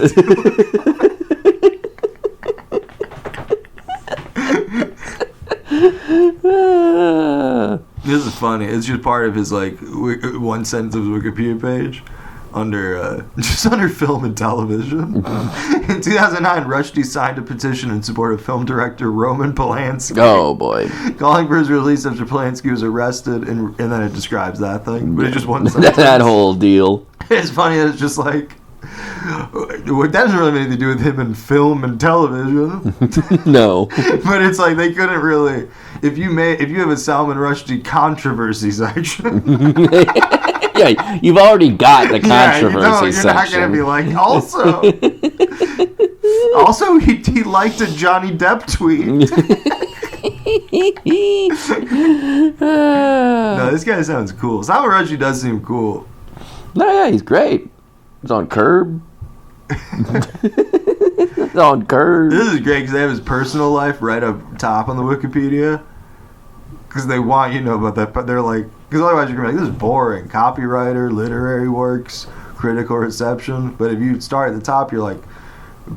This is funny. It's just part of his like one sentence of his Wikipedia page. Under film and television. In 2009, Rushdie signed a petition in support of film director Roman Polanski. Oh boy! Calling for his release after Polanski was arrested, and then it describes that thing. But it's just one sentence. That whole deal. It's funny. It's just like that doesn't really have anything to do with him in film and television. No. But it's like they couldn't really. If you have a Salman Rushdie controversy section. Yeah, you've already got the controversy section. You're not going to be like, also he liked a Johnny Depp tweet. No, this guy sounds cool. Salman Rushdie does seem cool. No, yeah, he's great. He's on Curb. He's on Curb. This is great because they have his personal life right up top on the Wikipedia. Because they want you to know about that, but they're like, because otherwise you're going to be like, this is boring. Copywriter, literary works, critical reception. But if you start at the top, you're like,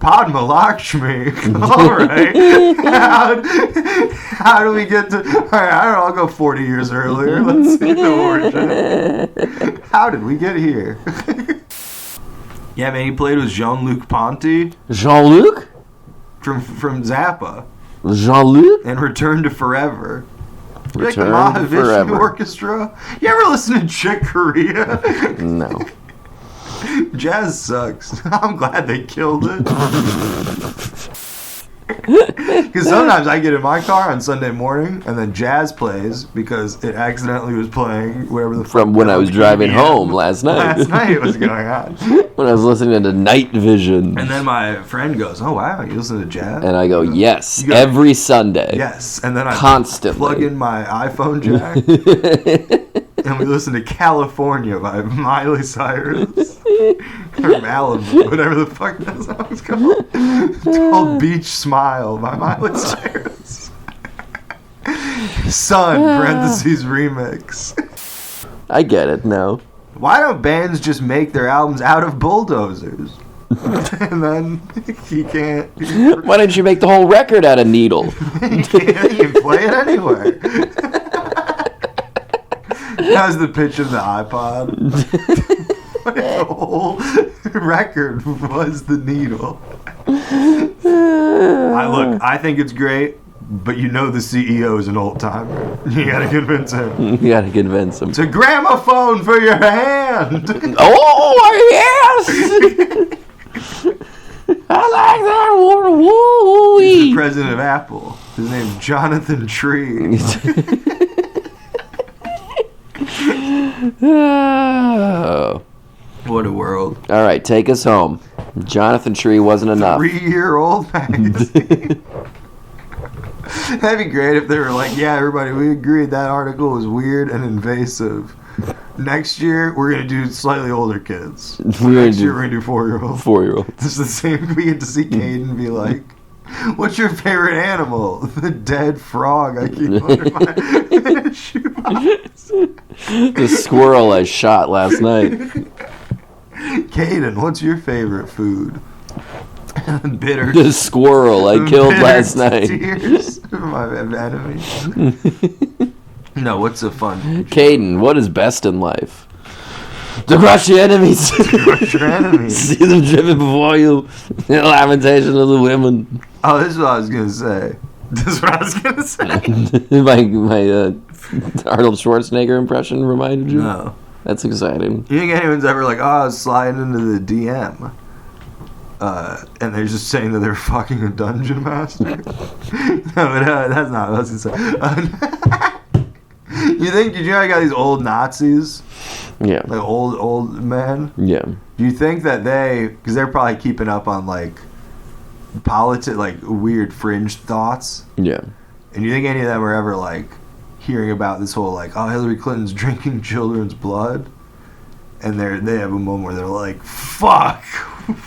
Padma Lakshmi. All right. How do we get to... All right, I don't know, I'll go 40 years earlier. Let's see the origin. How did we get here? Yeah, man, he played with Jean-Luc Ponty. Jean-Luc? From Zappa. Jean-Luc? And Return to Forever. You like the Return to Mahavishnu Forever. Orchestra? You ever listen to Chick Corea? No. Jazz sucks. I'm glad they killed it. Because sometimes I get in my car on Sunday morning and then jazz plays because it accidentally was playing whatever the From when I was driving home last night. Last night it was going on. When I was listening to Night Vision. And then my friend goes, oh wow, you listen to jazz? And I go, yes, every Sunday. Yes. And then I constantly plug in my iPhone jack. And we listen to California by Miley Cyrus. Or Malibu, whatever the fuck that song's called. It's called Beach Smile by Miley Cyrus. Sun, parentheses, remix. I get it now. Why don't bands just make their albums out of bulldozers? And then you can't... Why didn't you make the whole record out of needle? You can play it anywhere. That was the pitch of the iPod. What if the whole record was the needle? I think it's great, but you know the CEO is an old timer. You gotta convince him. You gotta convince him. It's a gramophone for your hand. Oh yes! I like that one. Woo! He's the president of Apple. His name's Jonathan Tree. Oh. What a world. All right, take us home. Jonathan Tree wasn't enough. 3-year-old magazine. That'd be great if they were like, yeah, everybody, we agreed that article was weird and invasive. Next year, we're going to do slightly older kids. Next year, we're going to do 4-year-olds. 4-year-olds. This is the same. We get to see Kayden be like, what's your favorite animal? The dead frog I keep under my shoebox. The squirrel I shot last night. Kayden, what's your favorite food? Bitter. The squirrel I killed last night. Tears of my enemy. No, what's a fun? Kayden, what is best in life? To crush your enemies. To crush your enemies. See them driven before you. The lamentation of the women. Oh, this is what I was gonna say. my Arnold Schwarzenegger impression reminded you? No. That's exciting. You think anyone's ever like, oh, I was sliding into the DM, and they're just saying that they're fucking a dungeon master? No, but that's not what I was gonna say. You think, did you know I got these old Nazis? Yeah. Like old men? Yeah. Do you think that because they're probably keeping up on like like weird fringe thoughts? Yeah. And you think any of them are ever like hearing about this whole like, oh, Hillary Clinton's drinking children's blood? And they have a moment where they're like, fuck,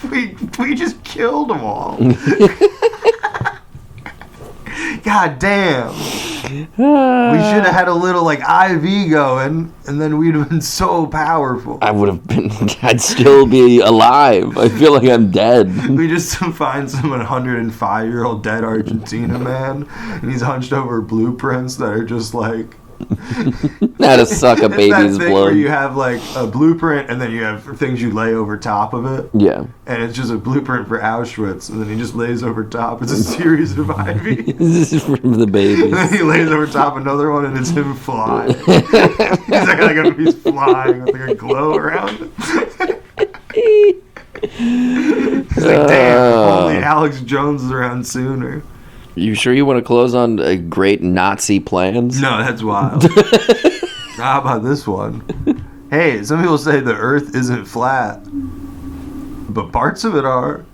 we just killed them all. God damn. We should have had a little like IV going, and then we'd have been so powerful. I'd still be alive. I feel like I'm dead. We just find some 105-year-old dead Argentina man, and he's hunched over blueprints that are just like how to suck a baby's that thing blood. Where you have like a blueprint, and then you have things you lay over top of it. Yeah. And it's just a blueprint for Auschwitz, and then he just lays over top. It's a series of IVs. This is from the babies. And then he lays over top another one, and it's him flying. He's he's flying with like a glow around him. He's like, damn, if only Alex Jones was around sooner. You sure you want to close on great Nazi plans? No, that's wild. How about this one? Hey, some people say the Earth isn't flat, but parts of it are.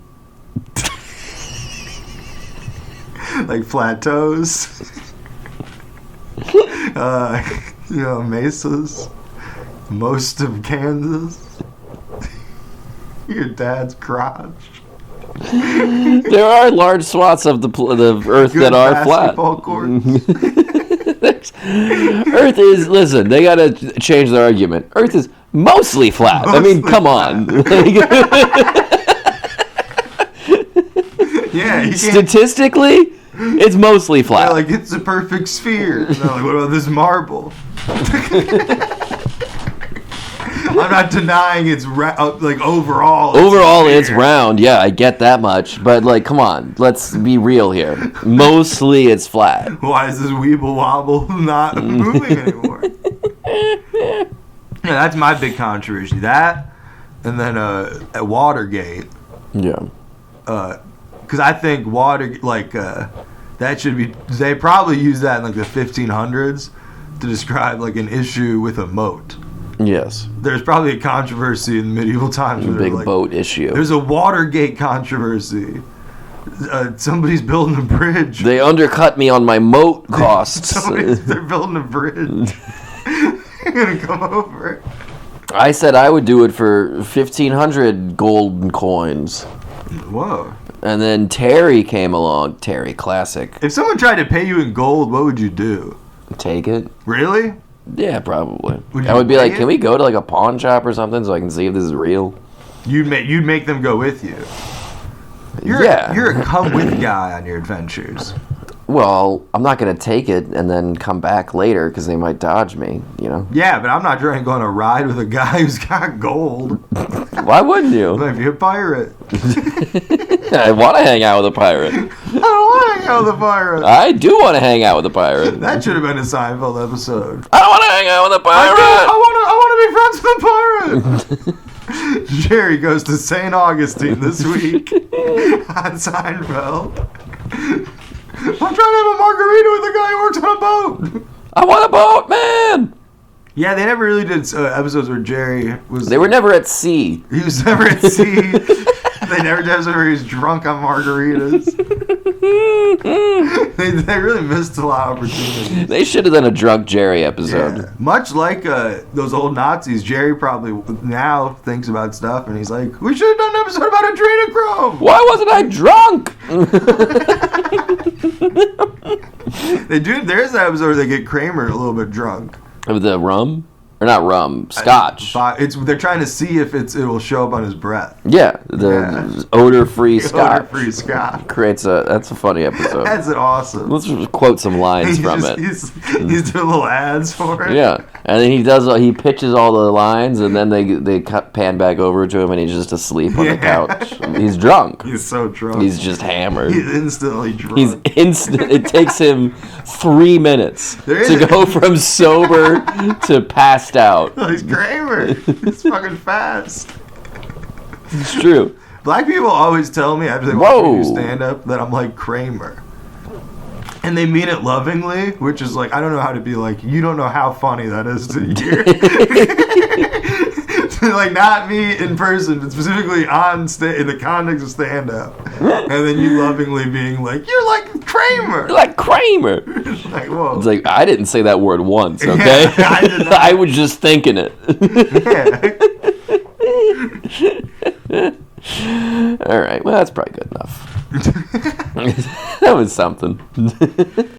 Like flat toes. Mesas. Most of Kansas. Your dad's crotch. There are large swaths of the Earth that are flat. Earth is, listen, they gotta change their argument. Earth is mostly flat. Come on. Yeah. Statistically, it's mostly flat. Yeah, like it's a perfect sphere. No, like, what about this marble? I'm not denying it's overall. Overall, it's round. Yeah, I get that much. But like, come on, let's be real here. Mostly, it's flat. Why is this weeble wobble not moving anymore? Yeah, that's my big controversy. That, and then at Watergate. Yeah. Because I think that should be. They probably use that in like the 1500s to describe like an issue with a moat. Yes. There's probably a controversy in medieval times. Big boat issue. There's a Watergate controversy. Somebody's building a bridge. They undercut me on my moat costs. They're building a bridge. They're going to come over it. I said I would do it for 1,500 golden coins. Whoa. And then Terry came along. Terry, classic. If someone tried to pay you in gold, what would you do? Take it. Really? Yeah, probably. I would be like, can we go to like a pawn shop or something so I can see if this is real? You'd make them go with you. You're a come with guy on your adventures. Well, I'm not going to take it and then come back later because they might dodge me, you know? Yeah, but I'm not trying to go on a ride with a guy who's got gold. Why wouldn't you? Might be a pirate. I want to hang out with a pirate. I don't want to hang out with a pirate. I do want to hang out with a pirate. That should have been a Seinfeld episode. I don't want to hang out with a pirate. I want to be friends with a pirate. Jerry goes to St. Augustine this week on Seinfeld. I'm trying to have a margarita with a guy who works on a boat. I want a boat, man. Yeah, they never really did episodes where Jerry was... They were never at sea. He was never at sea. They never did episodes where he was drunk on margaritas. they really missed a lot of opportunities. They should have done a drunk Jerry episode. Yeah. Much like those old Nazis, Jerry probably now thinks about stuff and he's like, we should have done an episode about adrenochrome. Why wasn't I drunk? There's that episode where they get Kramer a little bit drunk. Of the rum? Or not rum, scotch. They're trying to see if it will show up on his breath. Yeah, the odor-free scotch. Odor-free scotch. That's a funny episode. That's awesome. Let's just quote some lines from it. He's doing little ads for it. Yeah, and then he pitches all the lines, and then they pan back over to him, and he's just asleep on the couch. He's drunk. He's so drunk. He's just hammered. He's instantly drunk. It takes him 3 minutes to go from sober to passed out. Oh, he's Kramer. He's fucking fast. It's true. Black people always tell me after they watch me do stand-up that I'm like Kramer. And they mean it lovingly, which is like, I don't know how to be like, you don't know how funny that is to hear. Like, not me in person, but specifically in the context of stand-up. And then you lovingly being like, you're like Kramer. You're like Kramer. It's like, whoa. It's like, I didn't say that word once, okay? Yeah, I did not. I was just thinking it. Yeah. All right, well, that's probably good enough. That was something.